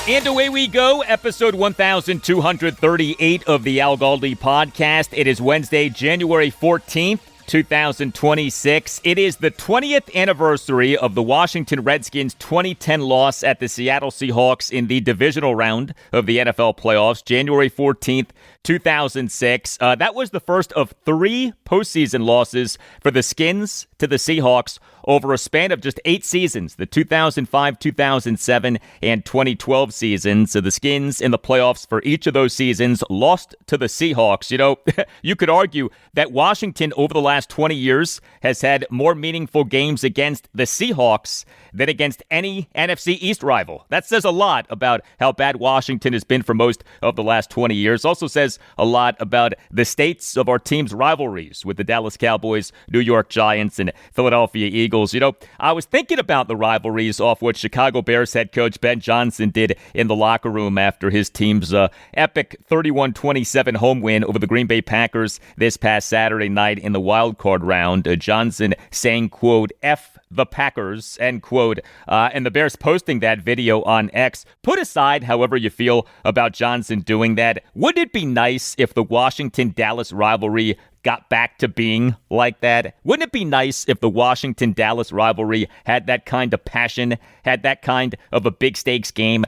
And away we go, episode 1238 of the Al Galdi podcast. It is Wednesday, January 14th, 2026. It is the 20th anniversary of the Washington Redskins' 2010 loss at the Seattle Seahawks in the divisional round of the NFL playoffs, January 14th, 2006. That was the first of three postseason losses for the Skins to the Seahawks over a span of just 8 seasons, the 2005, 2007, and 2012 seasons. So the Skins in the playoffs for each of those seasons lost to the Seahawks. You know, you could argue that Washington over the last 20 years has had more meaningful games against the Seahawks than against any NFC East rival. That says a lot about how bad Washington has been for most of the last 20 years. Also says a lot about the states of our team's rivalries with the Dallas Cowboys, New York Giants, and Philadelphia Eagles. You know, I was thinking about the rivalries off what Chicago Bears head coach Ben Johnson did in the locker room after his team's epic 31-27 home win over the Green Bay Packers this past Saturday night in the wild card round. Johnson saying, quote, F the Packers, end quote, and the Bears posting that video on X. Put aside however you feel about Johnson doing that, wouldn't it be nice if the Washington-Dallas rivalry got back to being like that? Wouldn't it be nice if the Washington-Dallas rivalry had that kind of passion, had that kind of a big stakes game?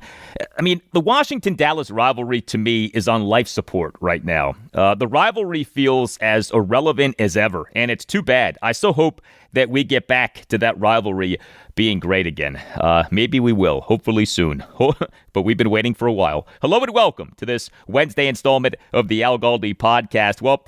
I mean, the Washington-Dallas rivalry to me is on life support right now. The rivalry feels as irrelevant as ever, and it's too bad. I so hope that we get back to that rivalry being great again. Maybe we will, hopefully soon. But we've been waiting for a while. Hello and welcome to this Wednesday installment of the Al Galdi podcast. Well,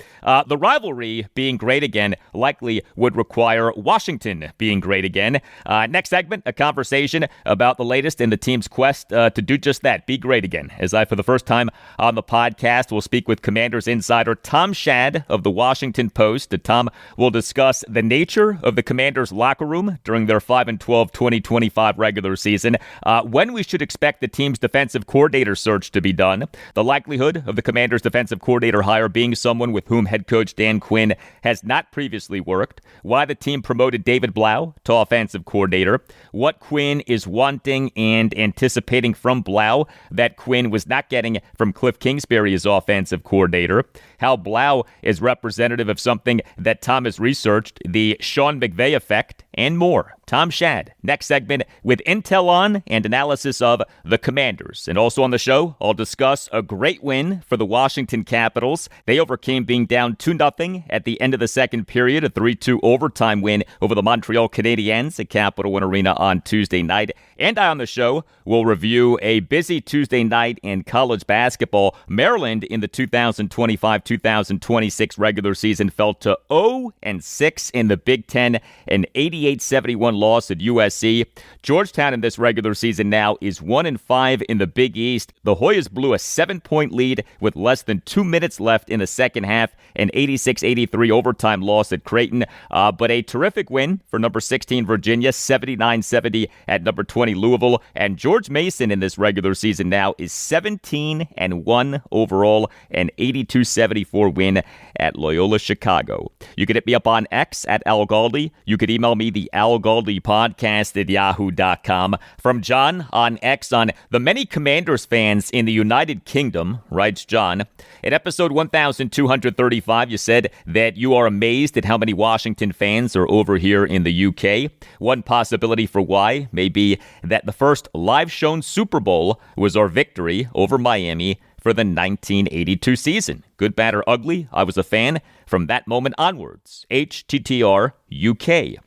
the rivalry being great again likely would require Washington being great again. Next segment, a conversation about the latest in the team's quest to do just that, be great again. As I, for the first time on the podcast, will speak with Commanders insider Tom Schad of the Washington Post. Tom will discuss the nature of the Commanders' locker room during their 5-12 2025 regular season, when we should expect the team's defensive coordinator search to be done, the likelihood of the Commanders' defensive coordinator hire being someone with whom head coach Dan Quinn has not previously worked, why the team promoted David Blough to offensive coordinator, what Quinn is wanting and anticipating from Blough that Quinn was not getting from Kliff Kingsbury as offensive coordinator, how Blough is representative of something that Tom has researched, the Sean McVay Effect, and more. Tom Schad, next segment with intel on and analysis of the Commanders. And also on the show, I'll discuss a great win for the Washington Capitals. They overcame being down 2-0 at the end of the second period, a 3-2 overtime win over the Montreal Canadiens at Capital One Arena on Tuesday night. And on the show, we'll review a busy Tuesday night in college basketball. Maryland in the 2025-2026 regular season fell to 0-6 in the Big Ten, an 88-71 loss at USC. Georgetown in this regular season now is 1-5 in the Big East. The Hoyas blew a 7-point lead with less than 2 minutes left in the second half, an 86-83 overtime loss at Creighton. But a terrific win for number 16 Virginia, 79-70 at number 20 Louisville. And George Mason in this regular season now is 17-1 overall, an 82-74 win at Loyola Chicago. You can hit me up on X at Al Galdi. You could email me the Al Galdi podcast at yahoo.com. From John on X on the many Commanders fans in the United Kingdom, writes John, in episode 1235, you said that you are amazed at how many Washington fans are over here in the UK. One possibility for why may be that the first live-shown Super Bowl was our victory over Miami for the 1982 season. Good, bad, or ugly, I was a fan from that moment onwards. HTTR UK.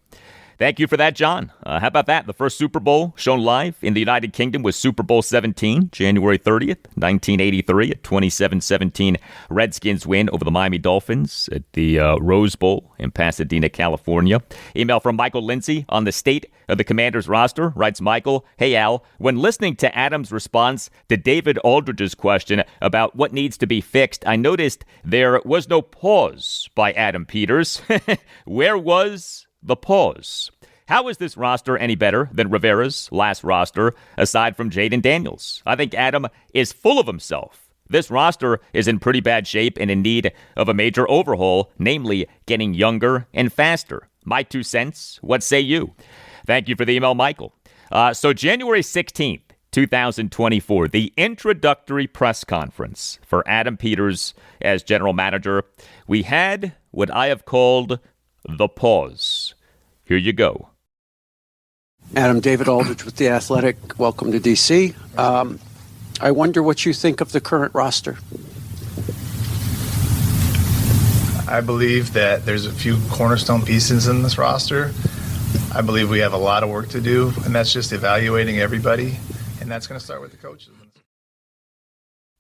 Thank you for that, John. How about that? The first Super Bowl shown live in the United Kingdom was Super Bowl 17, January 30th, 1983, a 27-17 Redskins win over the Miami Dolphins at the Rose Bowl in Pasadena, California. Email from Michael Lindsay on the state of the Commanders roster. Writes Michael, hey Al, when listening to Adam's response to David Aldridge's question about what needs to be fixed, I noticed there was no pause by Adam Peters. Where was the pause? How is this roster any better than Rivera's last roster, aside from Jaden Daniels? I think Adam is full of himself. This roster is in pretty bad shape and in need of a major overhaul, namely getting younger and faster. My 2 cents, what say you? Thank you for the email, Michael. So January 16th, 2024, the introductory press conference for Adam Peters as general manager, we had what I have called the pause. Here you go. Adam, David Aldridge with The Athletic. Welcome to D.C. I wonder what you think of the current roster. I believe that there's a few cornerstone pieces in this roster. I believe we have a lot of work to do, and that's just evaluating everybody, and that's going to start with the coaches.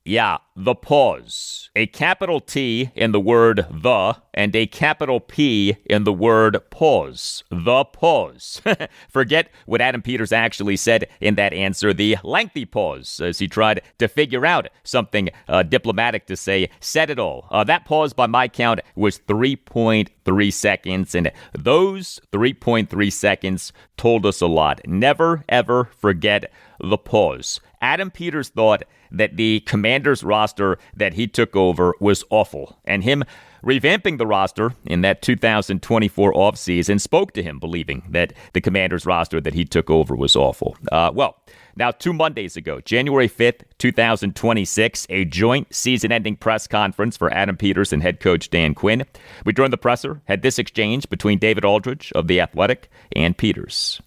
Yeah, the pause. A capital T in the word the and a capital P in the word pause. The pause. Forget what Adam Peters actually said in that answer, the lengthy pause, as he tried to figure out something diplomatic to say, said it all. That pause, by my count, was 3.3 seconds, and those 3.3 seconds told us a lot. Never, ever forget the pause. Adam Peters thought that the Commanders roster that he took over was awful, and him revamping the roster in that 2024 offseason spoke to him believing that the Commanders roster that he took over was awful. Now 2 Mondays ago, January 5th, 2026, a joint season-ending press conference for Adam Peters and head coach Dan Quinn. We, during the presser, had this exchange between David Aldridge of The Athletic and Peters.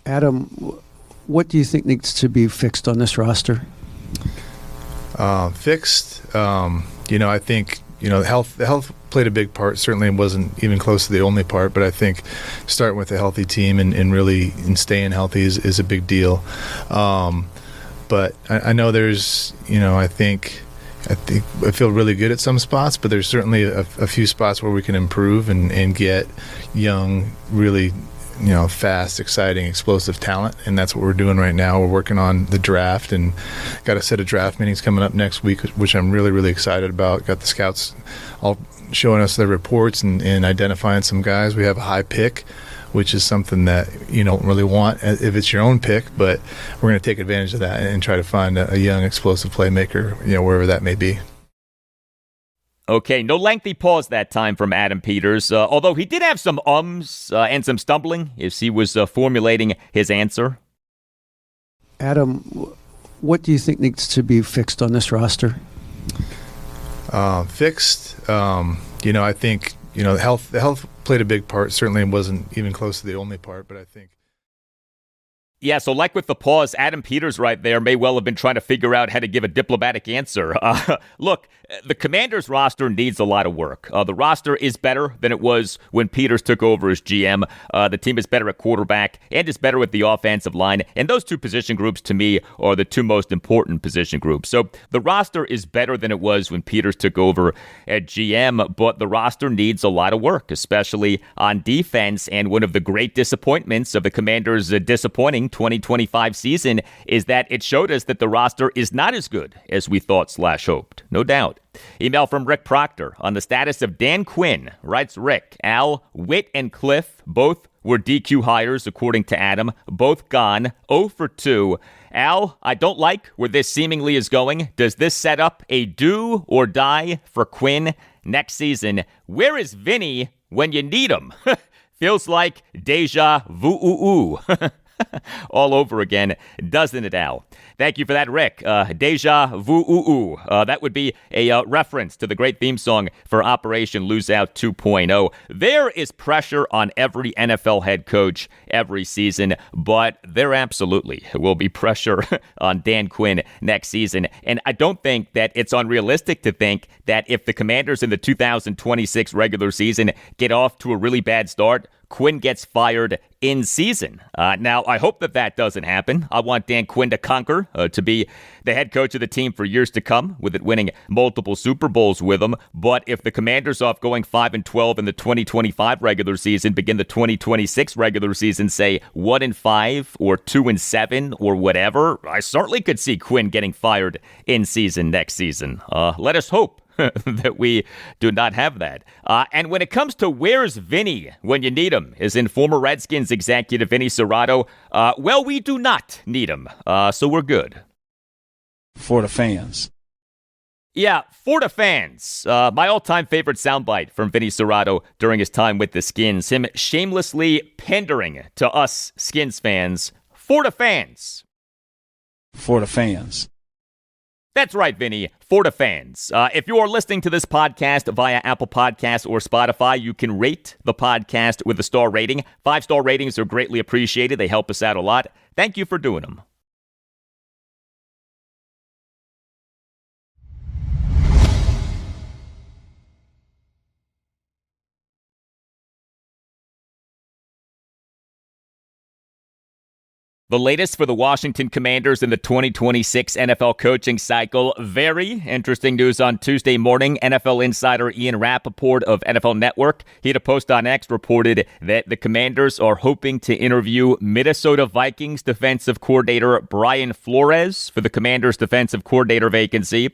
Adam, what do you think needs to be fixed on this roster? Fixed? I think, the health played a big part. Certainly it wasn't even close to the only part, but I think starting with a healthy team and really staying healthy is a big deal. But I know there's, I feel really good at some spots, but there's certainly a few spots where we can improve and get young, really fast, exciting, explosive talent, and that's what we're doing right now. We're working on the draft and got a set of draft meetings coming up next week, which I'm really, really excited about. Got the scouts all showing us their reports and identifying some guys. We have a high pick, which is something that you don't really want if it's your own pick, but we're going to take advantage of that and try to find a young, explosive playmaker, wherever that may be. Okay, no lengthy pause that time from Adam Peters, although he did have some and some stumbling as he was formulating his answer. Adam, what do you think needs to be fixed on this roster? Fixed? I think, the health played a big part. Certainly it wasn't even close to the only part, but I think. Yeah, so like with the pause, Adam Peters right there may well have been trying to figure out how to give a diplomatic answer. Look, the Commanders roster needs a lot of work. The roster is better than it was when Peters took over as GM. The team is better at quarterback and is better with the offensive line. And those two position groups, to me, are the two most important position groups. So the roster is better than it was when Peters took over at GM, but the roster needs a lot of work, especially on defense. And one of the great disappointments of the Commanders' disappointing 2025 season is that it showed us that the roster is not as good as we thought / hoped. No doubt. Email from Rick Proctor on the status of Dan Quinn. Writes Rick, Al, Witt, and Kliff both were DQ hires according to Adam. Both gone. 0 for 2. Al, I don't like where this seemingly is going. Does this set up a do or die for Quinn next season? Where is Vinny when you need him? Feels like deja vu. All over again, doesn't it, Al? Thank you for that, Rick. Deja vu. That would be a reference to the great theme song for Operation Lose Out 2.0. There is pressure on every NFL head coach every season, but there absolutely will be pressure on Dan Quinn next season. And I don't think that it's unrealistic to think that if the Commanders in the 2026 regular season get off to a really bad start, Quinn gets fired in season. Now, I hope that doesn't happen. I want Dan Quinn to conquer, to be the head coach of the team for years to come, with it winning multiple Super Bowls with him. But if the Commanders, off going 5-12 in the 2025 regular season, begin the 2026 regular season, say 1-5 or 2-7 or whatever, I certainly could see Quinn getting fired in season next season. Let us hope that we do not have that. And when it comes to where's Vinny when you need him, as in former Redskins executive Vinny Cerrato, well, we do not need him, so we're good. For the fans. Yeah, for the fans. My all-time favorite soundbite from Vinny Cerrato during his time with the Skins, him shamelessly pandering to us Skins fans for the fans. for the fans. That's right, Vinny, for the fans. If you are listening to this podcast via Apple Podcasts or Spotify, you can rate the podcast with a star rating. 5-star ratings are greatly appreciated. They help us out a lot. Thank you for doing them. The latest for the Washington Commanders in the 2026 NFL coaching cycle. Very interesting news on Tuesday morning. NFL insider Ian Rappaport of NFL Network, he had a post on X, reported that the Commanders are hoping to interview Minnesota Vikings defensive coordinator Brian Flores for the Commanders defensive coordinator vacancy.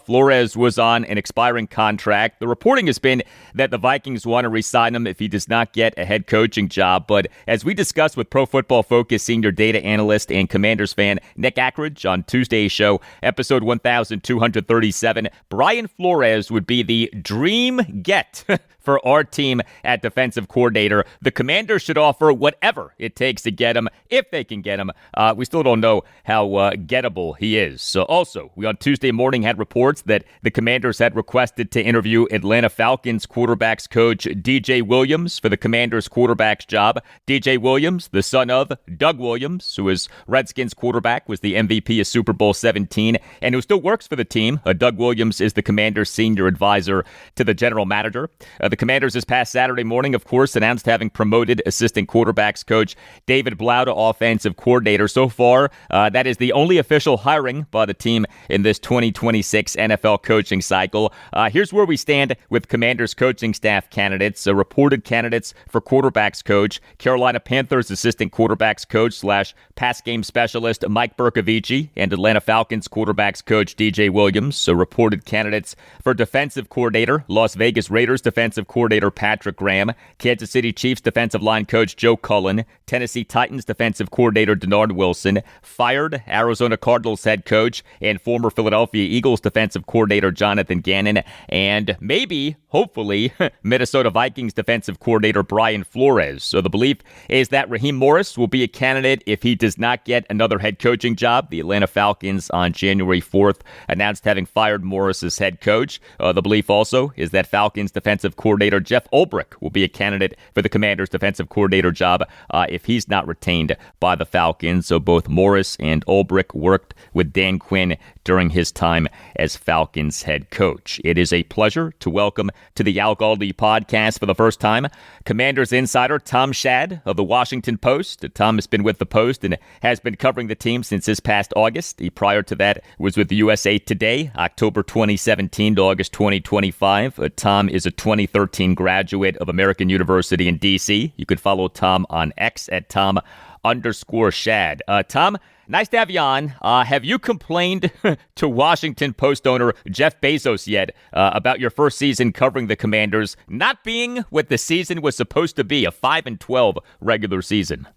Flores was on an expiring contract. The reporting has been that the Vikings want to re-sign him if he does not get a head coaching job. But as we discussed with Pro Football Focus senior data analyst and Commanders fan Nick Ackridge on Tuesday's show, episode 1237, Brian Flores would be the dream get for our team at defensive coordinator. The Commanders should offer whatever it takes to get him, if they can get him. We still don't know how gettable he is. So also, we on Tuesday morning had reports that the Commanders had requested to interview Atlanta Falcons quarterbacks coach DJ Williams for the Commanders quarterback's job. DJ Williams, the son of Doug Williams, who is Redskins quarterback, was the MVP of Super Bowl 17, and who still works for the team. Doug Williams is the Commanders' senior advisor to the general manager. The Commanders this past Saturday morning, of course, announced having promoted assistant quarterbacks coach David Blough to offensive coordinator. So far, that is the only official hiring by the team in this 2026 NFL coaching cycle. Here's where we stand with Commanders coaching staff candidates. Reported candidates for quarterbacks coach: Carolina Panthers assistant quarterbacks coach / pass game specialist Mike Bercovici, and Atlanta Falcons quarterbacks coach DJ Williams. So reported candidates for defensive coordinator: Las Vegas Raiders defensive coordinator Patrick Graham, Kansas City Chiefs defensive line coach Joe Cullen, Tennessee Titans defensive coordinator Denard Wilson, fired Arizona Cardinals head coach and former Philadelphia Eagles defensive coordinator Jonathan Gannon, and maybe, hopefully, Minnesota Vikings defensive coordinator Brian Flores. So the belief is that Raheem Morris will be a candidate if he does not get another head coaching job. The Atlanta Falcons on January 4th announced having fired Morris as head coach. The belief also is that Falcons defensive coordinator Jeff Ulbrich will be a candidate for the Commanders defensive coordinator job if he's not retained by the Falcons. So both Morris and Ulbrich worked with Dan Quinn during his time as Falcons head coach. It is a pleasure to welcome to the Al Galdi podcast for the first time Commanders insider Tom Schad of the Washington Post. Tom has been with the Post and has been covering the team since this past August. Prior to that was with the USA Today, October 2017 to August 2025. Tom is a 2013 graduate of American University in D.C. You could follow Tom on X at Tom_Schad. Tom, nice to have you on. Have you complained to Washington Post owner Jeff Bezos yet about your first season covering the Commanders not being what the season was supposed to be, a 5-12 regular season?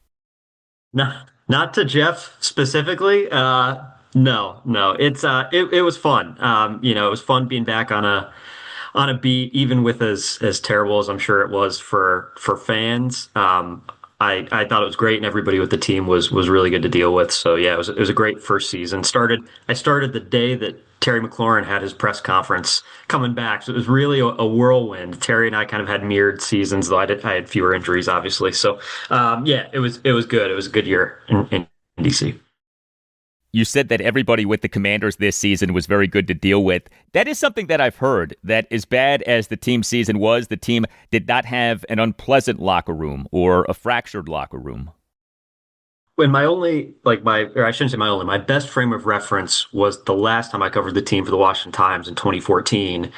No, not to Jeff specifically. No. It was fun. It was fun being back on a beat, even with as terrible as I'm sure it was for fans. I thought it was great, and everybody with the team was really good to deal with. So yeah, it was a great first season. I started the day that Terry McLaurin had his press conference coming back, so it was really a whirlwind. Terry and I kind of had mirrored seasons, though I had fewer injuries, obviously. So yeah, it was good. It was a good year in DC. You said that everybody with the Commanders this season was very good to deal with. That is something that I've heard, that as bad as the team season was, the team did not have an unpleasant locker room or a fractured locker room. When my best frame of reference was the last time I covered the team for the Washington Times in 2014,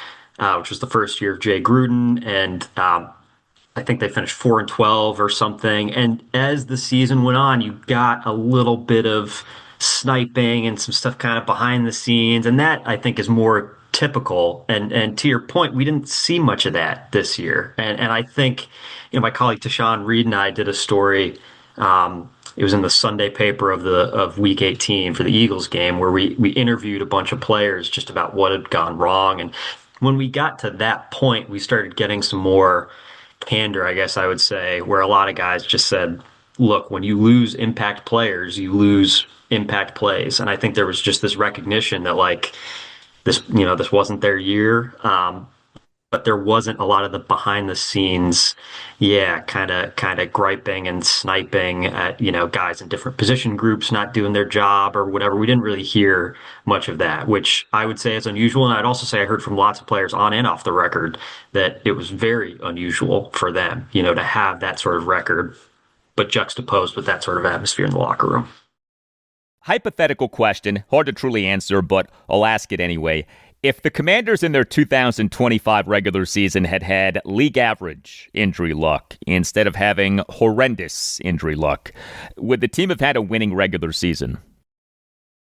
which was the first year of Jay Gruden, and I think they finished 4-12 or something. And as the season went on, you got a little bit of sniping and some stuff kind of behind the scenes, and that I think is more typical. And to your point, we didn't see much of that this year. And I think my colleague Tashawn Reed and I did a story. It was in the Sunday paper of Week 18 for the Eagles game, where we interviewed a bunch of players just about what had gone wrong. And when we got to that point, we started getting some more candor, I guess I would say, where a lot of guys just said, look, when you lose impact players, you lose impact plays. And I think there was just this recognition that like this wasn't their year. But there wasn't a lot of the behind the scenes, kind of griping and sniping at, guys in different position groups not doing their job or whatever. We didn't really hear much of that, which I would say is unusual. And I'd also say I heard from lots of players on and off the record that it was very unusual for them, to have that sort of record, but juxtaposed with that sort of atmosphere in the locker room. Hypothetical question, hard to truly answer, but I'll ask it anyway. If the Commanders in their 2025 regular season had had league average injury luck instead of having horrendous injury luck, would the team have had a winning regular season?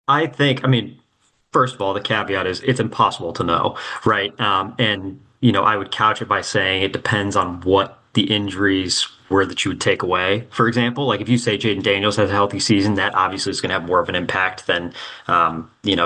First of all, the caveat is it's impossible to know, right? And I would couch it by saying it depends on what the injuries were that you would take away. For example, like if you say Jaden Daniels has a healthy season, that obviously is going to have more of an impact than,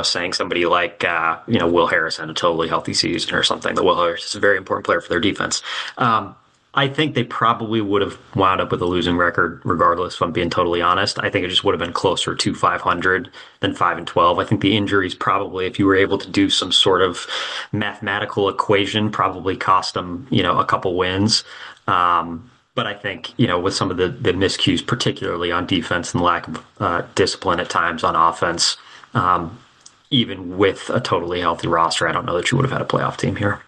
saying somebody like, Will Harris had a totally healthy season or something. That Will Harris is a very important player for their defense. I think they probably would have wound up with a losing record regardless, if I'm being totally honest. I think it just would have been closer to 500 than 5-12. I think the injuries probably, if you were able to do some sort of mathematical equation, probably cost them, a couple wins. But I think, with some of the miscues, particularly on defense and lack of discipline at times on offense, even with a totally healthy roster, I don't know that you would have had a playoff team here.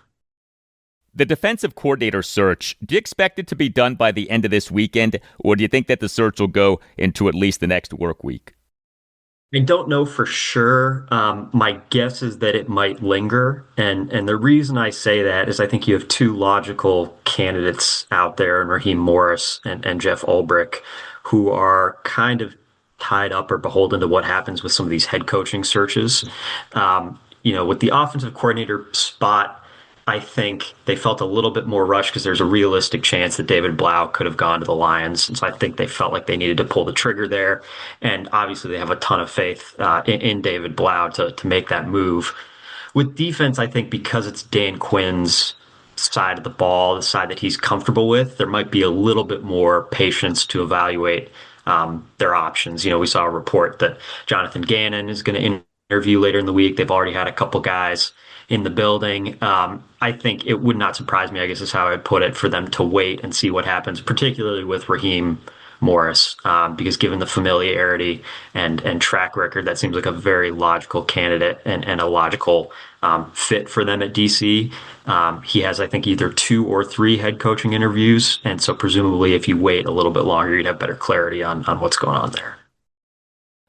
The defensive coordinator search, do you expect it to be done by the end of this weekend, or do you think that the search will go into at least the next work week? I don't know for sure. My guess is that it might linger. And the reason I say that is I think you have two logical candidates out there, and Raheem Morris and Jeff Ulbrich, who are kind of tied up or beholden to what happens with some of these head coaching searches. With the offensive coordinator spot, I think they felt a little bit more rushed because there's a realistic chance that David Blough could have gone to the Lions. And so I think they felt like they needed to pull the trigger there. And obviously they have a ton of faith in David Blough to make that move. With defense, I think because it's Dan Quinn's side of the ball, the side that he's comfortable with, there might be a little bit more patience to evaluate their options. We saw a report that Jonathan Gannon is going to interview later in the week. They've already had a couple guys in the building. I think it would not surprise me, I guess is how I'd put it, for them to wait and see what happens, particularly with Raheem Morris, because given the familiarity and track record, that seems like a very logical candidate and a logical fit for them at DC. He has, I think, either 2 or 3 head coaching interviews. And so presumably if you wait a little bit longer, you'd have better clarity on what's going on there.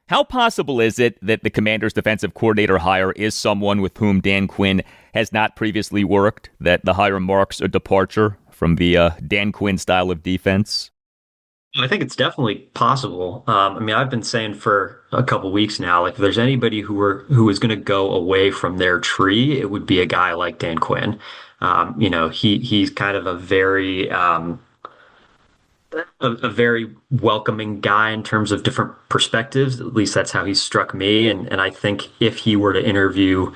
How possible is it that the Commanders' defensive coordinator hire is someone with whom Dan Quinn has not previously worked, that the hire marks a departure from the Dan Quinn style of defense? I think it's definitely possible. I've been saying for a couple weeks now, like if there's anybody who is going to go away from their tree, it would be a guy like Dan Quinn. He's kind of a very welcoming guy in terms of different perspectives. At least that's how he struck me. And I think if he were to interview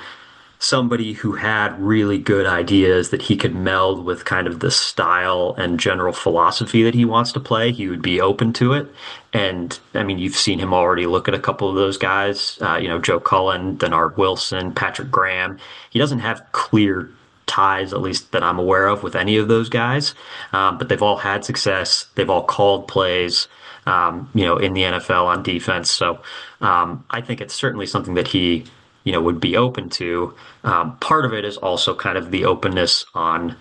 somebody who had really good ideas that he could meld with kind of the style and general philosophy that he wants to play, he would be open to it. And you've seen him already look at a couple of those guys, Joe Cullen, Denard Wilson, Patrick Graham. He doesn't have clear ties, at least that I'm aware of, with any of those guys. But they've all had success. They've all called plays, in the NFL on defense. So I think it's certainly something that he, would be open to. Part of it is also kind of the openness on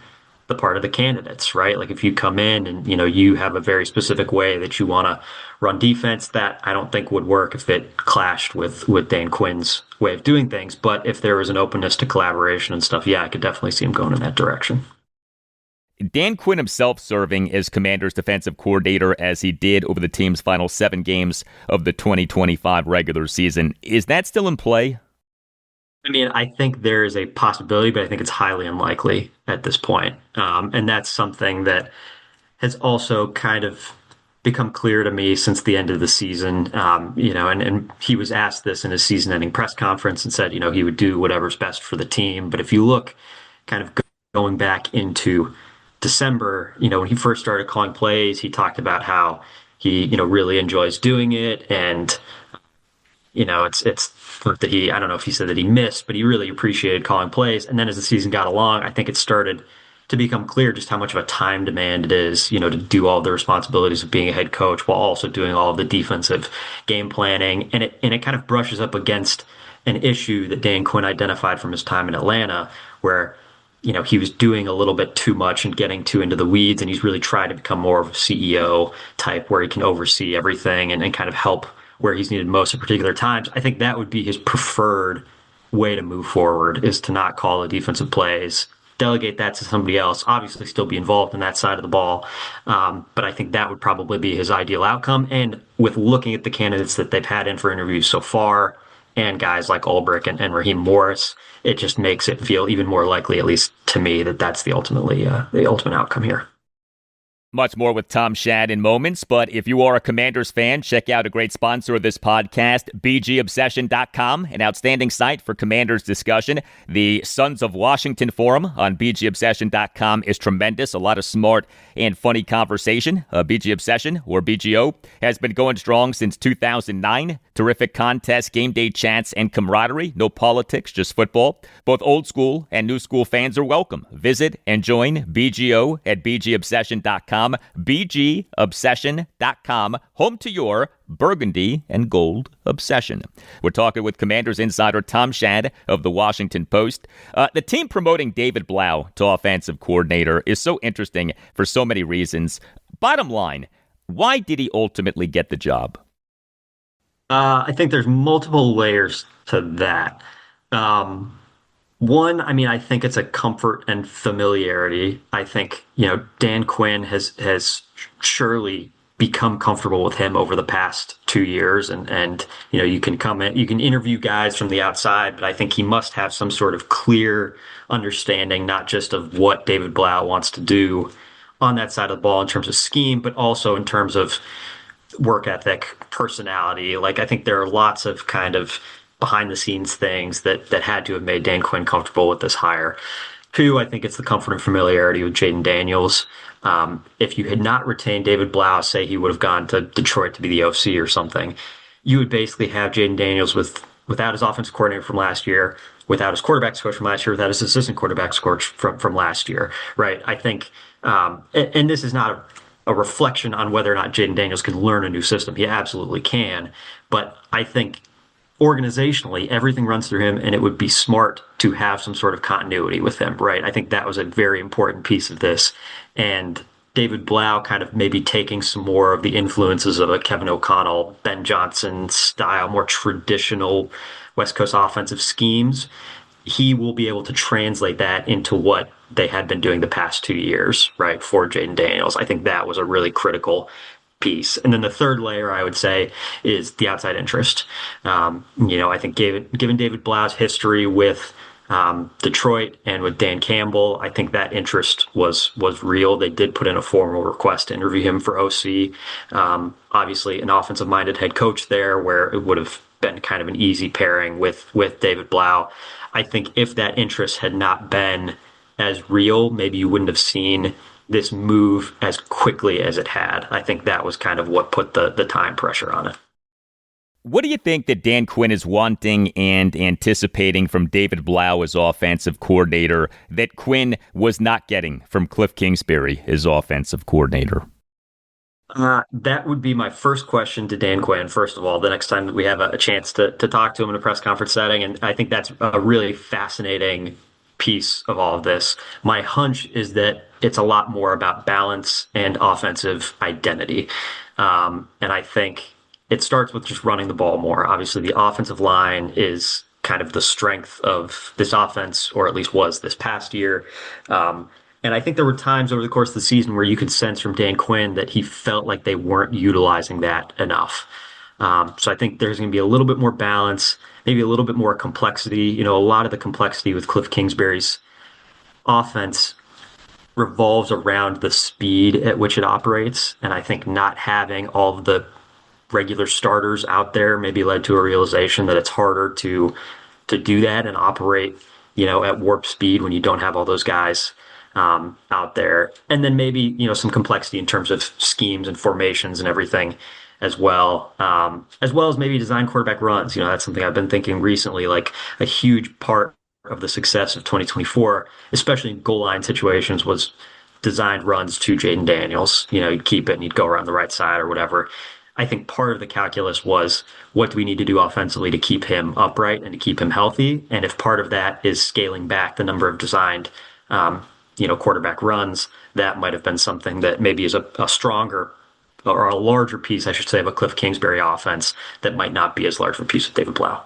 the part of the candidates, right? Like if you come in and, you have a very specific way that you want to run defense, that I don't think would work if it clashed with Dan Quinn's way of doing things. But if there was an openness to collaboration and stuff, I could definitely see him going in that direction. Dan Quinn himself serving as Commanders' defensive coordinator as he did over the team's final 7 games of the 2025 regular season. Is that still in play? I think there is a possibility, but I think it's highly unlikely at this point. And that's something that has also kind of become clear to me since the end of the season. And he was asked this in his season-ending press conference and said, he would do whatever's best for the team. But if you look kind of going back into December, when he first started calling plays, he talked about how he, really enjoys doing it and it's not that I don't know if he said that he missed, but he really appreciated calling plays. And then as the season got along, I think it started to become clear just how much of a time demand it is, to do all the responsibilities of being a head coach while also doing all of the defensive game planning. And it kind of brushes up against an issue that Dan Quinn identified from his time in Atlanta, where he was doing a little bit too much and getting too into the weeds, and he's really tried to become more of a CEO type where he can oversee everything and kind of help where he's needed most at particular times. I think that would be his preferred way to move forward, is to not call the defensive plays, delegate that to somebody else, obviously still be involved in that side of the ball. But I think that would probably be his ideal outcome. And with looking at the candidates that they've had in for interviews so far, and guys like Ulbrich and Raheem Morris, it just makes it feel even more likely, at least to me, that that's the ultimate outcome here. Much more with Tom Schad in moments, but if you are a Commanders fan, check out a great sponsor of this podcast, bgobsession.com, an outstanding site for Commanders discussion. The Sons of Washington forum on bgobsession.com is tremendous. A lot of smart and funny conversation. BG Obsession, or BGO, has been going strong since 2009. Terrific contests, game day chats, and camaraderie. No politics, just football. Both old school and new school fans are welcome. Visit and join BGO at bgobsession.com. bgobsession.com, home to your burgundy and gold obsession. We're talking with Commanders insider Tom Schad of the Washington Post. The team promoting David Blough to offensive coordinator is so interesting for so many reasons. Bottom line, why did he ultimately get the job? I think there's multiple layers to that. One, I think it's a comfort and familiarity. I think, Dan Quinn has surely become comfortable with him over the past 2 years. And you can come in, you can interview guys from the outside, but I think he must have some sort of clear understanding, not just of what David Blough wants to do on that side of the ball in terms of scheme, but also in terms of work ethic, personality. Like, I think there are lots of kind of behind the scenes things that had to have made Dan Quinn comfortable with this hire. Two, I think it's the comfort and familiarity with Jaden Daniels. If you had not retained David Blough, say he would have gone to Detroit to be the OC or something, you would basically have Jaden Daniels without his offensive coordinator from last year, without his quarterback's coach from last year, without his assistant quarterback's coach from last year, right? I think, and this is not a reflection on whether or not Jaden Daniels can learn a new system. He absolutely can. But I think organizationally, everything runs through him, and it would be smart to have some sort of continuity with him, right? I think that was a very important piece of this. And David Blough kind of maybe taking some more of the influences of a Kevin O'Connell, Ben Johnson style, more traditional West Coast offensive schemes. He will be able to translate that into what they had been doing the past 2 years, right, for Jaden Daniels. I think that was a really critical piece. And then the third layer, I would say, is the outside interest. I think given David Blough's history with Detroit and with Dan Campbell, I think that interest was real. They did put in a formal request to interview him for OC. Obviously, an offensive-minded head coach there, where it would have been kind of an easy pairing with David Blough. I think if that interest had not been as real, maybe you wouldn't have seen this move as quickly as it had. I think that was kind of what put the time pressure on it. What do you think that Dan Quinn is wanting and anticipating from David Blough as offensive coordinator that Quinn was not getting from Kliff Kingsbury as offensive coordinator? That would be my first question to Dan Quinn, first of all, the next time that we have a chance to talk to him in a press conference setting. And I think that's a really fascinating piece of all of this. My hunch is that it's a lot more about balance and offensive identity. And I think it starts with just running the ball more. Obviously, the offensive line is kind of the strength of this offense, or at least was this past year. And I think there were times over the course of the season where you could sense from Dan Quinn that he felt like they weren't utilizing that enough. So I think there's going to be a little bit more balance, maybe a little bit more complexity. A lot of the complexity with Kliff Kingsbury's offense revolves around the speed at which it operates. And I think not having all of the regular starters out there maybe led to a realization that it's harder to do that and operate, at warp speed when you don't have all those guys out there. And then maybe, some complexity in terms of schemes and formations and everything. as well as maybe design quarterback runs. That's something I've been thinking recently, like a huge part of the success of 2024, especially in goal line situations, was designed runs to Jaden Daniels. You'd keep it and you'd go around the right side or whatever. I think part of the calculus was, what do we need to do offensively to keep him upright and to keep him healthy? And if part of that is scaling back the number of designed, quarterback runs, that might have been something that maybe is a stronger or a larger piece, I should say, of a Kliff Kingsbury offense that might not be as large of a piece of David Blough.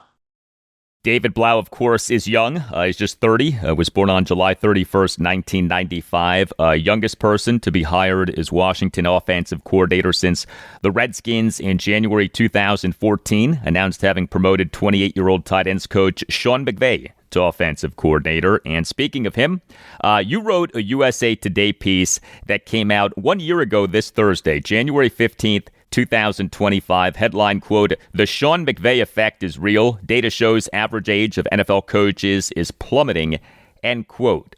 David Blough, of course, is young. He's just 30. Was born on July 31st, 1995. Youngest person to be hired as Washington offensive coordinator since the Redskins in January 2014 announced having promoted 28-year-old tight ends coach Sean McVay to offensive coordinator. And speaking of him, you wrote a USA Today piece that came out 1 year ago this Thursday, January 15th, 2025, headline, quote, "The Sean McVay Effect is real. Data shows average age of NFL coaches is plummeting," end quote.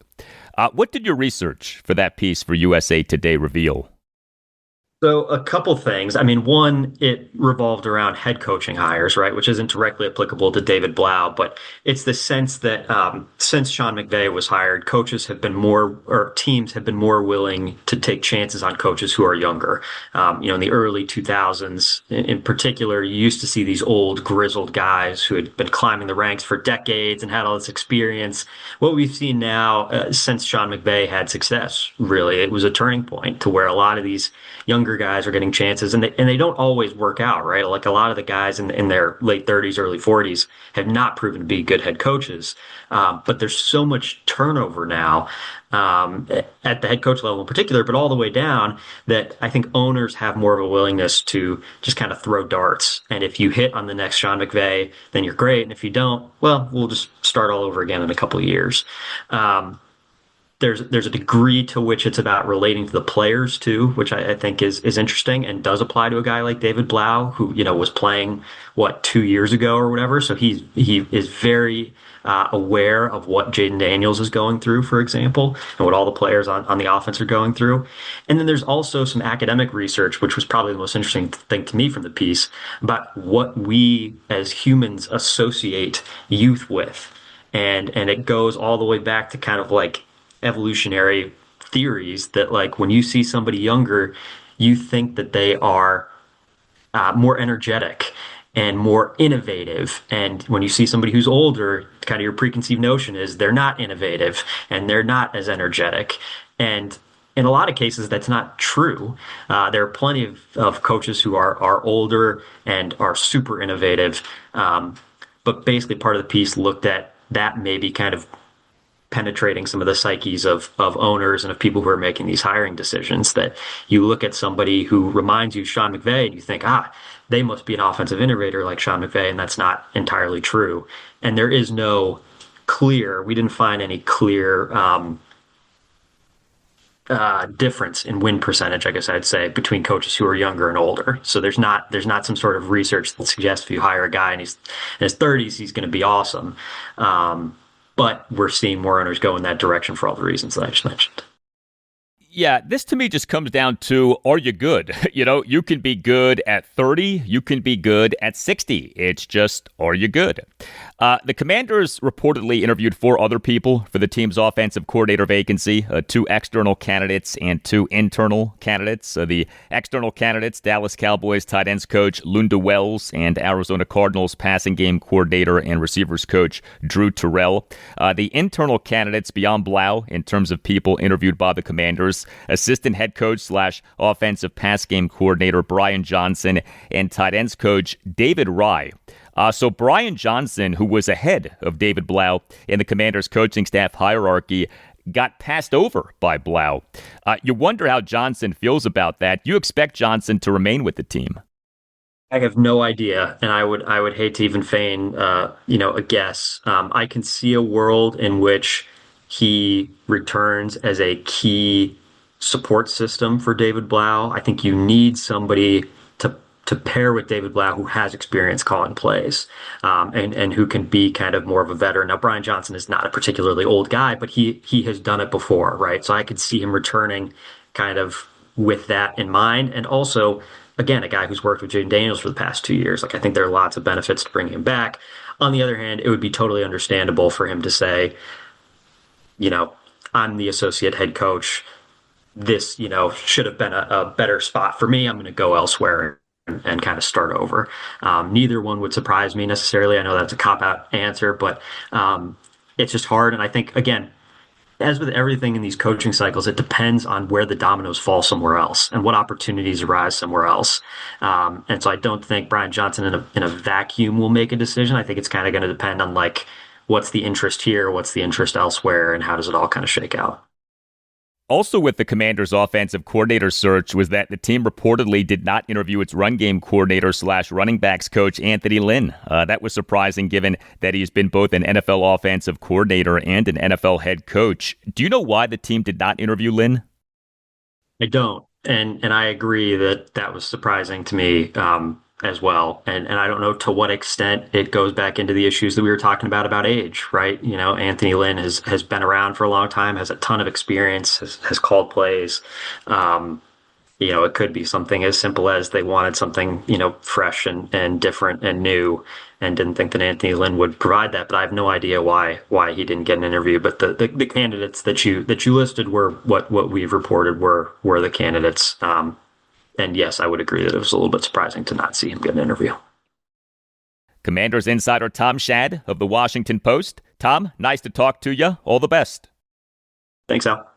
What did your research for that piece for USA Today reveal? So a couple things. I mean, one, it revolved around head coaching hires, right, which isn't directly applicable to David Blough, but it's the sense that since Sean McVay was hired, teams have been more willing to take chances on coaches who are younger. In the early 2000s, in particular, you used to see these old, grizzled guys who had been climbing the ranks for decades and had all this experience. What we've seen now, since Sean McVay had success, really, it was a turning point to where a lot of these younger guys are getting chances, and they don't always work out, right? Like a lot of the guys in their late 30s, early 40s have not proven to be good head coaches. But there's so much turnover now at the head coach level in particular, but all the way down, that I think owners have more of a willingness to just kind of throw darts. And if you hit on the next Sean McVay, then you're great. And if you don't, well, we'll just start all over again in a couple of years. There's a degree to which it's about relating to the players too, which I think is interesting and does apply to a guy like David Blough, who was playing 2 years ago or whatever. So he is very aware of what Jaden Daniels is going through, for example, and what all the players on the offense are going through. And then there's also some academic research, which was probably the most interesting thing to me from the piece, about what we as humans associate youth with, and it goes all the way back to kind of like evolutionary theories that, like, when you see somebody younger, you think that they are more energetic and more innovative. And when you see somebody who's older, kind of your preconceived notion is they're not innovative and they're not as energetic. And in a lot of cases, that's not true. There are plenty of coaches who are older and are super innovative. But basically part of the piece looked at that maybe kind of penetrating some of the psyches of owners and of people who are making these hiring decisions, that you look at somebody who reminds you of Sean McVay and you think, they must be an offensive innovator like Sean McVay, and that's not entirely true. And there is we didn't find any clear difference in win percentage, I guess I'd say, between coaches who are younger and older. So there's not some sort of research that suggests if you hire a guy and he's in his 30s, he's going to be awesome. But we're seeing more owners go in that direction for all the reasons that I just mentioned. Yeah, this to me just comes down to, are you good? You can be good at 30, you can be good at 60. It's just, are you good? The Commanders reportedly interviewed 4 other people for the team's offensive coordinator vacancy, 2 external candidates and 2 internal candidates. The external candidates, Dallas Cowboys tight ends coach Lunda Wells and Arizona Cardinals passing game coordinator and receivers coach Drew Terrell. The internal candidates beyond Blough, in terms of people interviewed by the Commanders, assistant head coach / offensive pass game coordinator Brian Johnson, and tight ends coach David Rye. So Brian Johnson, who was ahead of David Blough in the Commanders' coaching staff hierarchy, got passed over by Blough. You wonder how Johnson feels about that. You expect Johnson to remain with the team? I have no idea, and I would hate to even feign, a guess. I can see a world in which he returns as a key support system for David Blough. I think you need somebody to pair with David Blough who has experience calling plays, and who can be kind of more of a veteran. Now, Brian Johnson is not a particularly old guy, but he has done it before, right? So I could see him returning kind of with that in mind. And also, again, a guy who's worked with Jaden Daniels for the past 2 years. Like, I think there are lots of benefits to bringing him back. On the other hand, it would be totally understandable for him to say, I'm the associate head coach. This, should have been a better spot for me. I'm going to go elsewhere and kind of start over. Neither one would surprise me necessarily. I know that's a cop-out answer, but it's just hard. And I think, again, as with everything in these coaching cycles, it depends on where the dominoes fall somewhere else and what opportunities arise somewhere else. And so I don't think Brian Johnson in a vacuum will make a decision. I think it's kind of going to depend on like, what's the interest here, what's the interest elsewhere, and how does it all kind of shake out. Also with the Commanders' offensive coordinator search was that the team reportedly did not interview its run game coordinator / running backs coach, Anthony Lynn. That was surprising given that he's been both an NFL offensive coordinator and an NFL head coach. Do you know why the team did not interview Lynn? I don't. And I agree that was surprising to me as well. And I don't know to what extent it goes back into the issues that we were talking about age, right? Anthony Lynn has been around for a long time, has a ton of experience, has called plays. It could be something as simple as they wanted something, fresh and different and new, and didn't think that Anthony Lynn would provide that. But I have no idea why he didn't get an interview. But the candidates that you listed were what we've reported were the candidates. And yes, I would agree that it was a little bit surprising to not see him get an interview. Commanders insider Tom Schad of the Washington Post. Tom, nice to talk to you. All the best. Thanks, Al.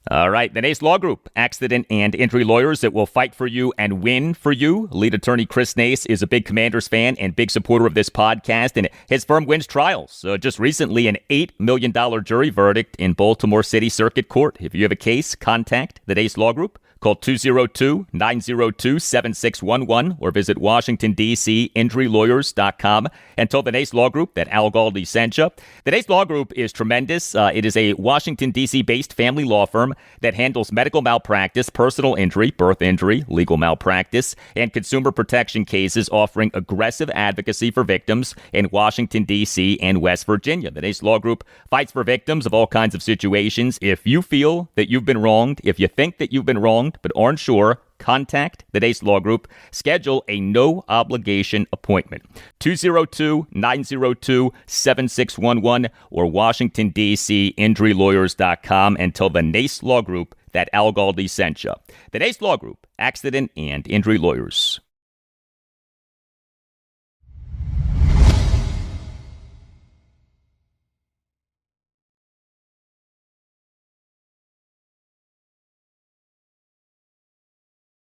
All right, the Nace Law Group, accident and injury lawyers that will fight for you and win for you. Lead attorney Chris Nace is a big Commanders fan and big supporter of this podcast, and his firm wins trials. Just recently, an $8 million jury verdict in Baltimore City Circuit Court. If you have a case, contact the Nace Law Group. Call 202-902-7611 or visit WashingtonDCInjuryLawyers.com and tell the Nace Law Group that Al Galdi sent you. The Nace Law Group is tremendous. It is a Washington, D.C.-based family law firm that handles medical malpractice, personal injury, birth injury, legal malpractice, and consumer protection cases, offering aggressive advocacy for victims in Washington, D.C. and West Virginia. The Nace Law Group fights for victims of all kinds of situations. If you feel that you've been wronged, if you think that you've been wronged, but aren't sure, contact the Nace Law Group. Schedule a no-obligation appointment. 202-902-7611 or WashingtonDCInjuryLawyers.com and tell the Nace Law Group that Al Galdi sent you. The Nace Law Group, accident and injury lawyers.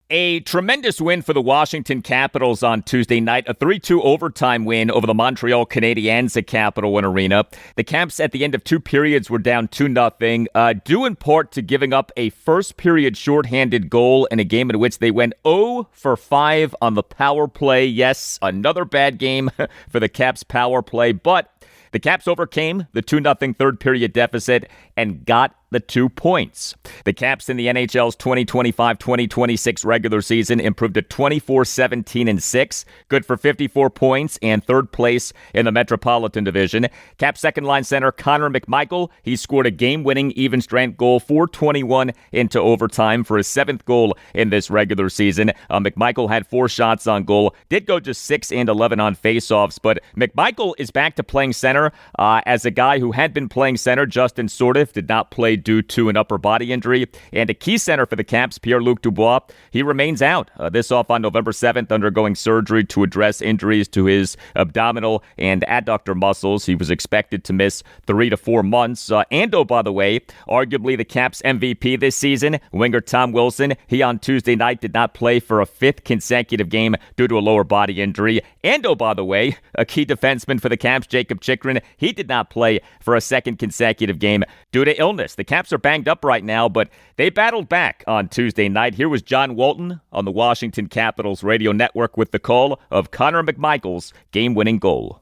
A tremendous win for the Washington Capitals on Tuesday night, a 3-2 overtime win over the Montreal Canadiens at Capital One Arena. The Caps at the end of two periods were down 2-0, due in part to giving up a first-period shorthanded goal in a game in which they went 0 for 5 on the power play. Yes, another bad game for the Caps power play, but the Caps overcame the 2-0 third-period deficit and got the 2 points. The Caps in the NHL's 2025-2026 regular season improved to 24-17-6, good for 54 points and third place in the Metropolitan Division. Caps second-line center Connor McMichael, he scored a game-winning even-strength goal, 4:21 into overtime for his 7th goal in this regular season. McMichael had 4 shots on goal, did go just 6 and 11 on faceoffs, but McMichael is back to playing center as a guy who had been playing center. Justin Sordiff did not play due to an upper body injury. And a key center for the Caps, Pierre-Luc Dubois, he remains out. This off on November 7th, undergoing surgery to address injuries to his abdominal and adductor muscles. He was expected to miss 3 to 4 months. Ando, by the way, arguably the Caps MVP this season, winger Tom Wilson, he on Tuesday night did not play for a 5th consecutive game due to a lower body injury. Ando, by the way, a key defenseman for the Caps, Jacob Chychrun, he did not play for a 2nd consecutive game due to illness. The Caps are banged up right now, but they battled back on Tuesday night. Here was John Walton on the Washington Capitals radio network with the call of Connor McMichael's game-winning goal.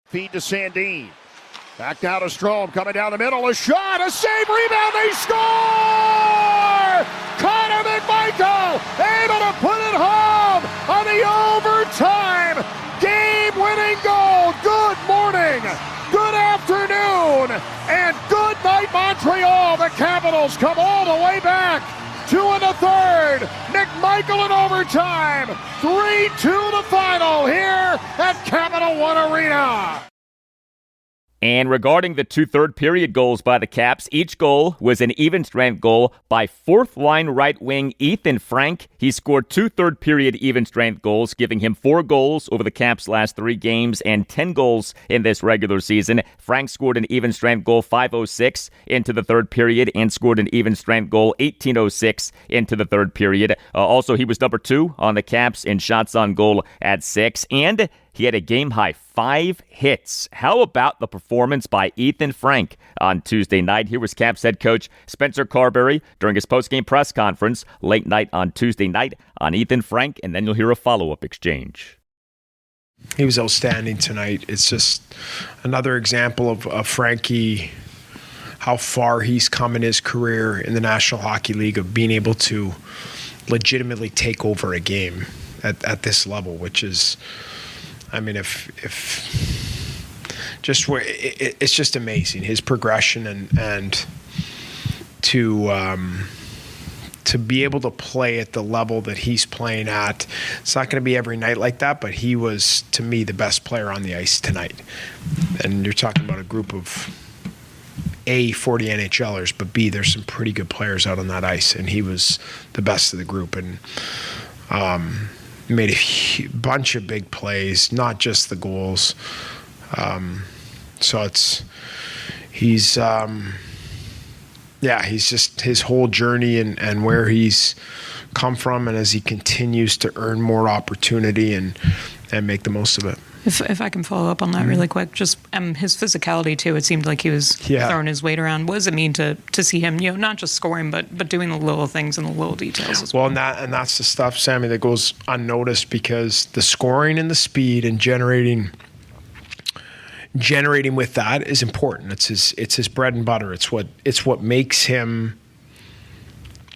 Feed to Sandin. Back down to Strome, coming down the middle, a shot, a save, rebound, they score! Connor McMichael able to put it home on the overtime game-winning goal. Good morning, good afternoon, and good night, Montreal. The Capitals come all the way back to an the third. McMichael in overtime. 3-2 the final here at Capital One Arena. And regarding the 2 third-period goals by the Caps, each goal was an even-strength goal by fourth-line right wing Ethan Frank. He scored 2 third-period even-strength goals, giving him 4 goals over the Caps' last 3 games and 10 goals in this regular season. Frank scored an even-strength goal 5:06 into the third period and scored an even-strength goal 18:06 into the third period. Also, he was number 2 on the Caps in shots on goal at 6, and he had a game-high 5 hits. How about the performance by Ethan Frank on Tuesday night? Here was Caps head coach Spencer Carberry during his post-game press conference late night on Tuesday night on Ethan Frank, and then you'll hear a follow-up exchange. He was outstanding tonight. It's just another example of Frankie, how far he's come in his career in the National Hockey League, of being able to legitimately take over a game at this level, which is, I mean, it's just amazing, his progression and to be able to play at the level that he's playing at. It's not going to be every night like that, but he was, to me, the best player on the ice tonight. And you're talking about a group of A, 40 NHLers, but B, there's some pretty good players out on that ice, and he was the best of the group. And made a bunch of big plays, not just the goals. So he's just his whole journey and where he's come from, and as he continues to earn more opportunity and make the most of it. If I can follow up on that really quick, just his physicality too. It seemed like he was throwing his weight around. What does it mean to see him, not just scoring, but doing the little things and the little details as well? And that's the stuff, Sammy, that goes unnoticed, because the scoring and the speed and generating with that is important. It's his bread and butter. It's what makes him.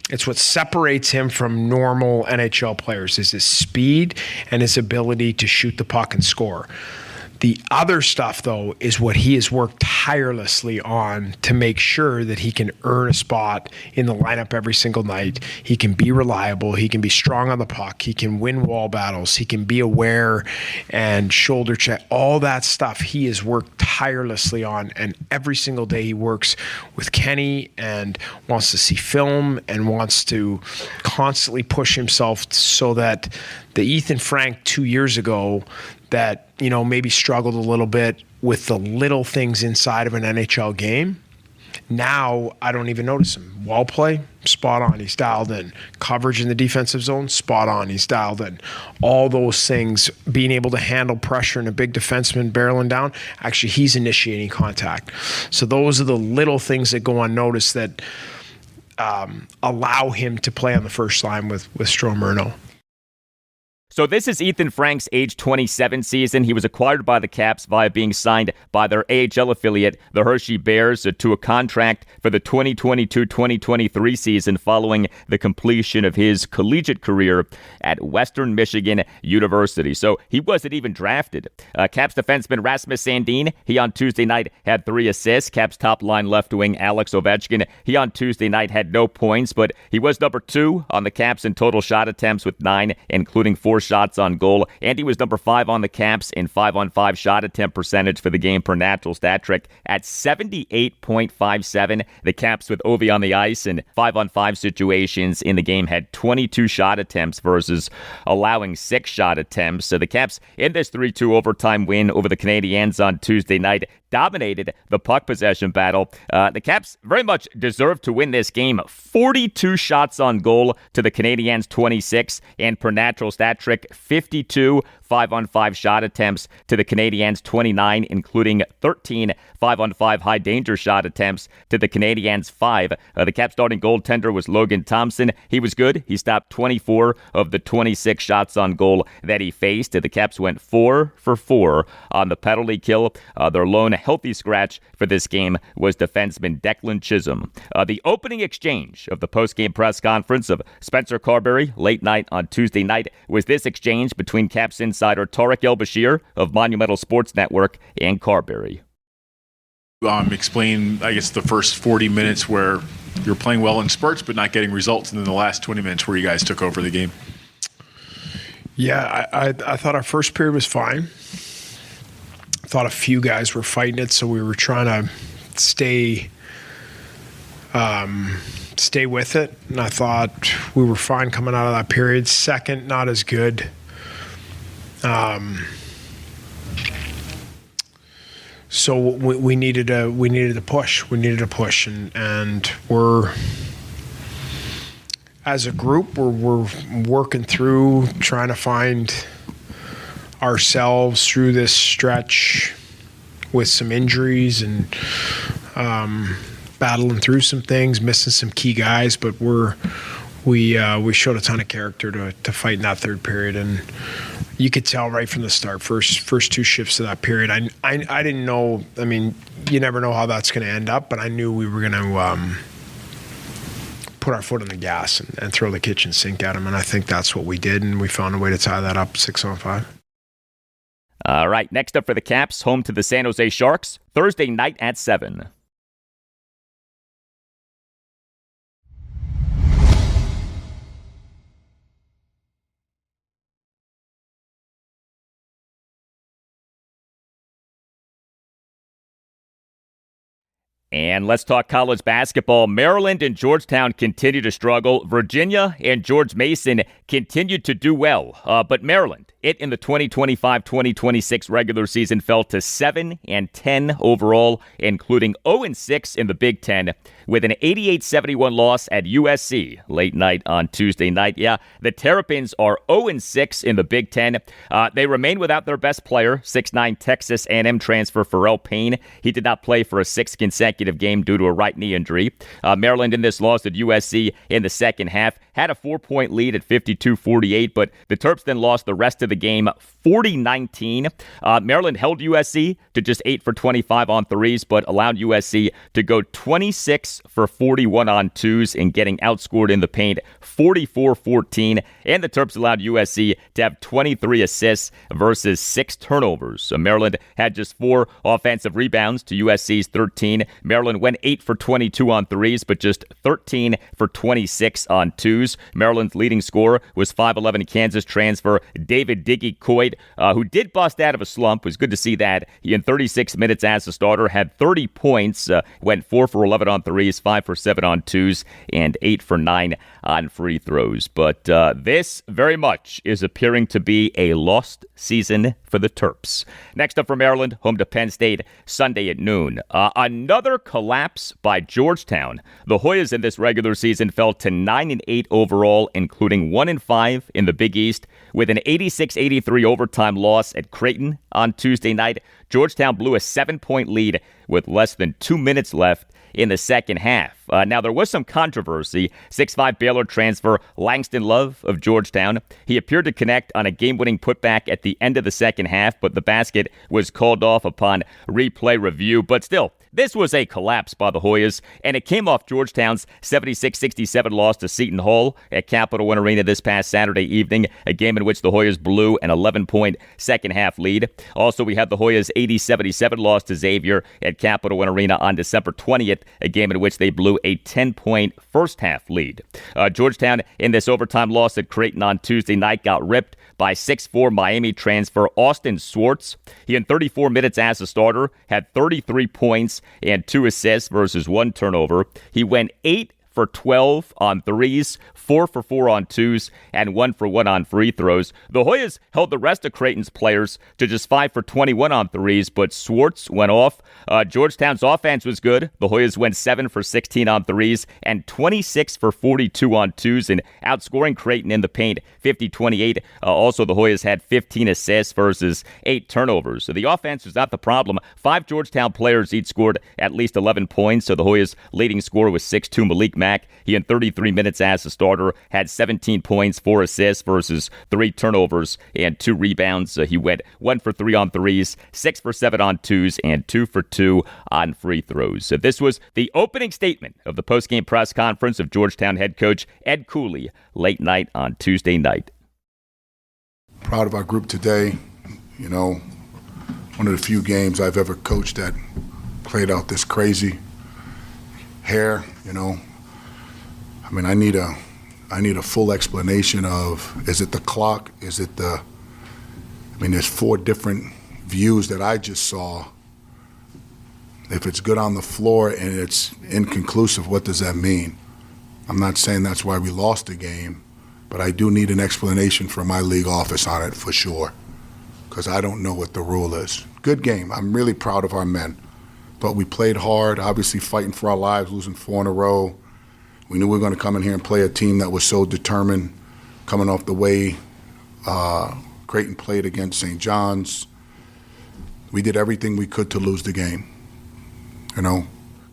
It's what separates him from normal NHL players, is his speed and his ability to shoot the puck and score. The other stuff, though, is what he has worked tirelessly on to make sure that he can earn a spot in the lineup every single night. He can be reliable. He can be strong on the puck. He can win wall battles. He can be aware and shoulder check. All that stuff he has worked tirelessly on, and every single day he works with Kenny and wants to see film and wants to constantly push himself, so that the Ethan Frank 2 years ago that, maybe struggled a little bit with the little things inside of an NHL game, now I don't even notice him. Wall play, spot on, he's dialed in. Coverage in the defensive zone, spot on, he's dialed in. All those things, being able to handle pressure and a big defenseman barreling down, actually he's initiating contact. So those are the little things that go unnoticed that allow him to play on the first line with Stroh-Murno. So this is Ethan Frank's age 27 season. He was acquired by the Caps via being signed by their AHL affiliate, the Hershey Bears, to a contract for the 2022-2023 season following the completion of his collegiate career at Western Michigan University. So he wasn't even drafted. Caps defenseman Rasmus Sandin, he on Tuesday night had 3 assists. Caps top line left wing Alex Ovechkin, he on Tuesday night had no points, but he was number 2 on the Caps in total shot attempts with 9, including 4 shots on goal, and he was number 5 on the Caps in 5-on-5 shot attempt percentage for the game per natural stat trick at 78.57. The Caps with Ovi on the ice in 5-on-5 situations in the game had 22 shot attempts versus allowing 6 shot attempts. So the Caps in this 3-2 overtime win over the Canadiens on Tuesday night dominated the puck possession battle. The Caps very much deserved to win this game. 42 shots on goal to the Canadiens' 26, and per natural stat trick, 52 5-on-5 shot attempts to the Canadiens' 29, including 13 5-on-5 high danger shot attempts to the Canadiens' 5. The Caps starting goaltender was Logan Thompson. He was good. He stopped 24 of the 26 shots on goal that he faced. The Caps went 4 for 4 on the penalty kill. Their lone healthy scratch for this game was defenseman Declan Chisholm. The opening exchange of the post-game press conference of Spencer Carberry late night on Tuesday night was this exchange between Caps insider Tarek El-Bashir of Monumental Sports Network and Carberry. Explain, I guess, the first 40 minutes where you're playing well in spurts but not getting results, and then the last 20 minutes where you guys took over the game. Yeah, I thought our first period was fine. I thought a few guys were fighting it, so we were trying to stay with it, and I thought we were fine coming out of that period. Second, not as good. So we needed a push. We needed a push, and we're, as a group, we're working through trying to find ourselves through this stretch with some injuries and battling through some things, missing some key guys, but we showed a ton of character to fight in that third period, and you could tell right from the start, first two shifts of that period. I didn't know. I mean, you never know how that's going to end up, but I knew we were going to put our foot on the gas and throw the kitchen sink at them, and I think that's what we did, and we found a way to tie that up 6-on-5. All right, next up for the Caps, home to the San Jose Sharks, Thursday night at 7. And let's talk college basketball. Maryland and Georgetown continue to struggle. Virginia and George Mason continued to do well. But Maryland, it in the 2025-2026 regular season fell to 7-10 overall, including 0-6 in the Big Ten, with an 88-71 loss at USC late night on Tuesday night. Yeah, the Terrapins are 0-6 in the Big Ten. They remain without their best player, 6'9" Texas A&M transfer Pharrell Payne. He did not play for a sixth consecutive game due to a right knee injury. Maryland in this loss at USC in the second half had a 4-point lead at 52-48, but the Terps then lost the rest of the game 40-19. Maryland held USC to just 8 for 25 on threes, but allowed USC to go 26 for 41 on twos and getting outscored in the paint 44-14. And the Terps allowed USC to have 23 assists versus 6 turnovers. So Maryland had just 4 offensive rebounds to USC's 13. Maryland went 8 for 22 on threes, but just 13 for 26 on twos. Maryland's leading scorer was 5'11" Kansas transfer David Diggy Coit, who did bust out of a slump. It was good to see that. He, in 36 minutes as a starter, had 30 points, went 4 for 11 on threes, 5 for 7 on twos, and 8 for 9 on free throws. But this very much is appearing to be a lost season for the Terps. Next up for Maryland, home to Penn State, Sunday at noon. Another collapse by Georgetown. The Hoyas in this regular season fell to 9-8 overall, including 1-5 in the Big East, with an 86-83 overtime loss at Creighton on Tuesday night. Georgetown blew a 7-point lead with less than 2 minutes left in the second half. Now, there was some controversy. 6'5" Baylor transfer Langston Love of Georgetown. He appeared to connect on a game-winning putback at the end of the second half, but the basket was called off upon replay review. But still, this was a collapse by the Hoyas, and it came off Georgetown's 76-67 loss to Seton Hall at Capital One Arena this past Saturday evening, a game in which the Hoyas blew an 11-point second-half lead. Also, we had the Hoyas' 80-77 loss to Xavier at Capital One Arena on December 20th, a game in which they blew a 10-point first-half lead. Georgetown, in this overtime loss at Creighton on Tuesday night, got ripped by 6'4" Miami transfer Austin Swartz. He, in 34 minutes as a starter, had 33 points and 2 assists versus 1 turnover. He went 8 for 12 on threes, 4 for 4 on twos, and 1 for 1 on free throws. The Hoyas held the rest of Creighton's players to just 5 for 21 on threes, but Swartz went off. Georgetown's offense was good. The Hoyas went 7 for 16 on threes and 26 for 42 on twos, and outscoring Creighton in the paint 50-28. Also, the Hoyas had 15 assists versus 8 turnovers. So the offense was not the problem. 5 Georgetown players each scored at least 11 points, so the Hoyas' leading scorer was 6'2" Malik Mack. He, in 33 minutes as a starter, had 17 points, 4 assists versus 3 turnovers and 2 rebounds. He went 1 for 3 on threes, 6 for 7 on twos, and 2 for 2 on free throws. So this was the opening statement of the postgame press conference of Georgetown head coach Ed Cooley late night on Tuesday night. Proud of our group today. You know, one of the few games I've ever coached that played out this crazy hair, you know. I mean, I need a full explanation of, is it the clock? Is it there's 4 different views that I just saw. If it's good on the floor and it's inconclusive, what does that mean? I'm not saying that's why we lost the game, but I do need an explanation from my league office on it for sure, because I don't know what the rule is. Good game. I'm really proud of our men. But we played hard, obviously fighting for our lives, losing 4 in a row. We knew we were going to come in here and play a team that was so determined, coming off the way Creighton played against St. John's. We did everything we could to lose the game. You know,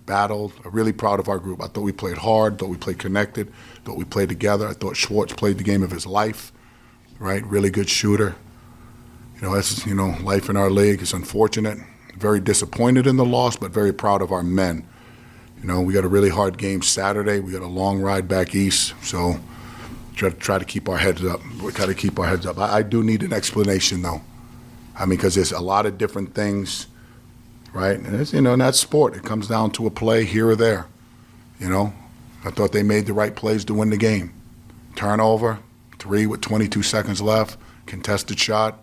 battled. I'm really proud of our group. I thought we played hard, thought we played connected, thought we played together. I thought Schwartz played the game of his life, right? Really good shooter. You know, that's, you know, life in our league. It's unfortunate. Very disappointed in the loss, but very proud of our men. You know, we got a really hard game Saturday. We got a long ride back east, so try to keep our heads up. We got to keep our heads up. I do need an explanation, though. I mean, because there's a lot of different things, right? And it's, you know, in that sport, it comes down to a play here or there. You know, I thought they made the right plays to win the game. Turnover, 3 with 22 seconds left, contested shot,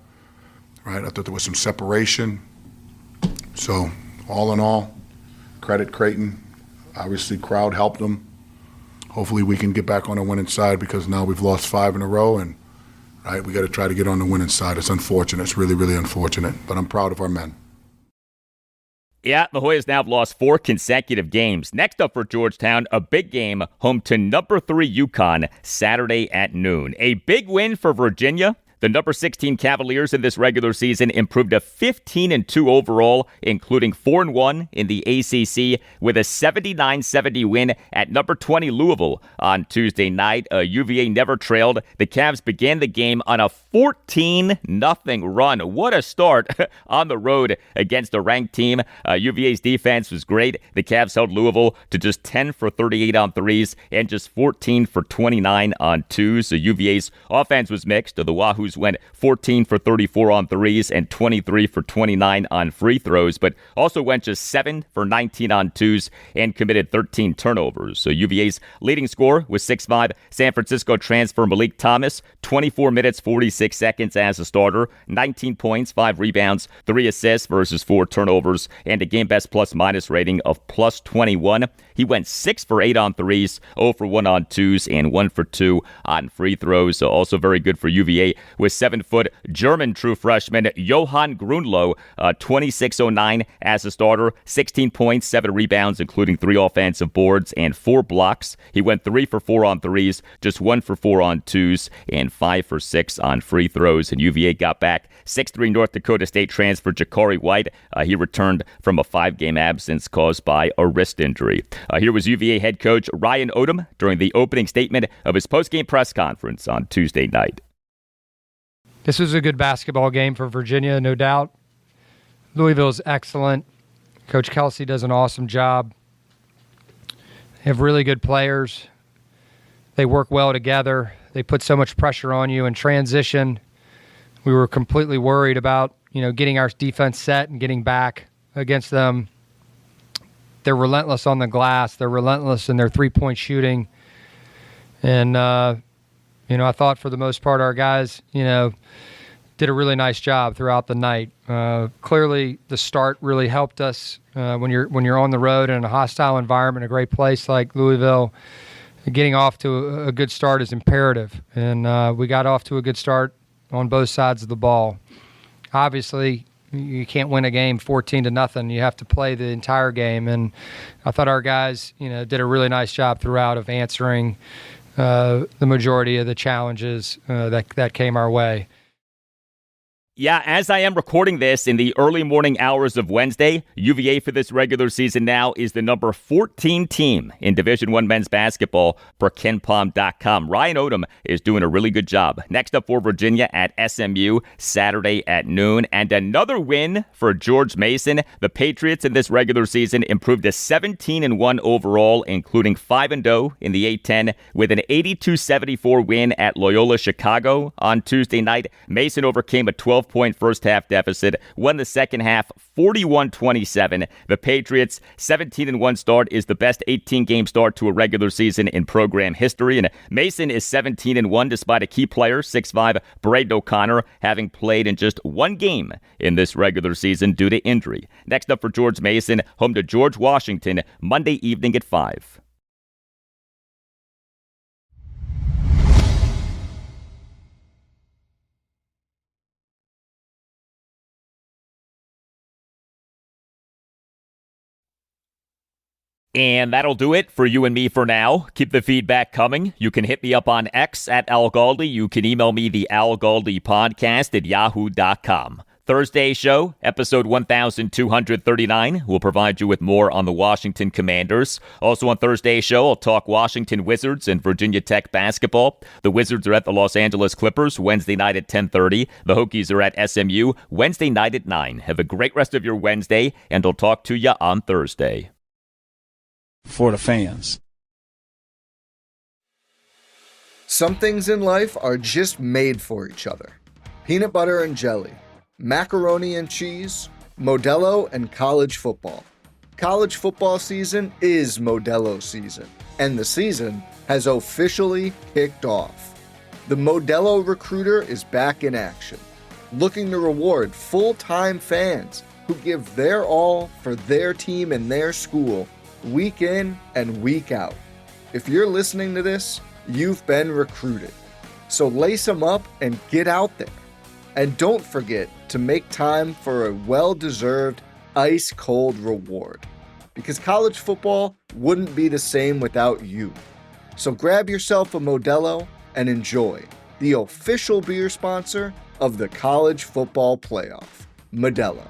right? I thought there was some separation. So, all in all, credit Creighton. Obviously, crowd helped them. Hopefully, we can get back on the winning side, because now we've lost 5 in a row, and right, we got to try to get on the winning side. It's unfortunate. It's really, really unfortunate. But I'm proud of our men. Yeah, the Hoyas now have lost 4 consecutive games. Next up for Georgetown, a big game home to number 3 UConn Saturday at noon. A big win for Virginia. The number 16 Cavaliers in this regular season improved to 15-2 overall, including 4-1 in the ACC, with a 79-70 win at number 20 Louisville on Tuesday night. UVA never trailed. The Cavs began the game on a 14-0 run. What a start on the road against a ranked team. UVA's defense was great. The Cavs held Louisville to just 10 for 38 on threes and just 14 for 29 on twos. So UVA's offense was mixed. The Wahoos went 14 for 34 on threes and 23 for 29 on free throws, but also went just 7 for 19 on twos and committed 13 turnovers. So UVA's leading scorer was 6'5" San Francisco transfer Malik Thomas, 24 minutes, 46 seconds as a starter, 19 points, 5 rebounds, 3 assists versus 4 turnovers, and a game best plus-minus rating of plus 21. He went 6 for 8 on threes, 0 for 1 on twos, and 1 for 2 on free throws. So also very good for UVA with 7-foot German true freshman Johann Grunlow, 26.09 as a starter, 16 points, 7 rebounds, including 3 offensive boards and 4 blocks. He went 3 for 4 on threes, just 1 for 4 on twos, and 5 for 6 on free throws. And UVA got back 6'3" North Dakota State transfer Ja'Cory White. He returned from a 5-game absence caused by a wrist injury. Here was UVA head coach Ryan Odom during the opening statement of his postgame press conference on Tuesday night. This was a good basketball game for Virginia, no doubt. Louisville's excellent. Coach Kelsey does an awesome job. They have really good players. They work well together. They put so much pressure on you in transition. We were completely worried about, getting our defense set and getting back against them. They're relentless on the glass. They're relentless in their three-point shooting. And, I thought for the most part our guys, did a really nice job throughout the night. Clearly, the start really helped us when you're on the road in a hostile environment, a great place like Louisville. Getting off to a good start is imperative, and we got off to a good start on both sides of the ball. Obviously, you can't win a game 14-0. You have to play the entire game, and I thought our guys, did a really nice job throughout of answering the majority of the challenges that came our way. Yeah, as I am recording this in the early morning hours of Wednesday, UVA for this regular season now is the number 14 team in Division I men's basketball per KenPom.com. Ryan Odom is doing a really good job. Next up for Virginia at SMU Saturday at noon. And another win for George Mason. The Patriots in this regular season improved to 17-1 overall, including 5-0 in the A-10 with an 82-74 win at Loyola Chicago on Tuesday night. Mason overcame a 12 12-point first-half deficit, won the second half 41-27. The Patriots' 17-1 start is the best 18-game start to a regular season in program history, and Mason is 17-1 despite a key player, 6'5", Braden O'Connor, having played in just one game in this regular season due to injury. Next up for George Mason, home to George Washington, Monday evening at 5. And that'll do it for you and me for now. Keep the feedback coming. You can hit me up on X at Al Galdi. You can email me the Al Galdi podcast at yahoo.com. Thursday show, episode 1239. We'll provide you with more on the Washington Commanders. Also on Thursday's show, I'll talk Washington Wizards and Virginia Tech basketball. The Wizards are at the Los Angeles Clippers Wednesday night at 10:30. The Hokies are at SMU Wednesday night at 9. Have a great rest of your Wednesday, and I'll talk to you on Thursday. For the fans. Some things in life are just made for each other. Peanut butter and jelly, macaroni and cheese, Modelo and college football. College football season is Modelo season, and the season has officially kicked off. The Modelo Recruiter is back in action, looking to reward full-time fans who give their all for their team and their school week in and week out. If you're listening to this, you've been recruited. So lace them up and get out there. And don't forget to make time for a well-deserved ice-cold reward. Because college football wouldn't be the same without you. So grab yourself a Modelo and enjoy, the official beer sponsor of the College Football Playoff, Modelo.